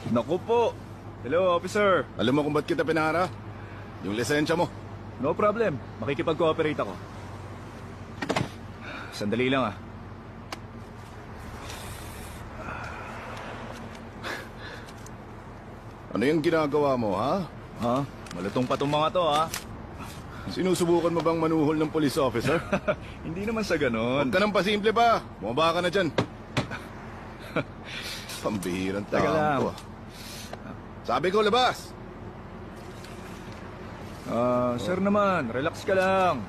Naku po. Hello, officer. Alam mo kung ba't kita pinara? Yung lisensya mo. No problem. Makikipag-cooperate ako. Sandali lang ah. Ano yung ginagawa mo, ha? Ha? Malutong pa tong mga to ha. Sinusubukan mo bang manuhol ng police officer? Hindi naman sa Huwag ganon. ka nang pasimple pa. Bumaba ka na dyan. Pambihirang Teka lang. tao. Sabi ko, labas! Sir naman, relax ka lang.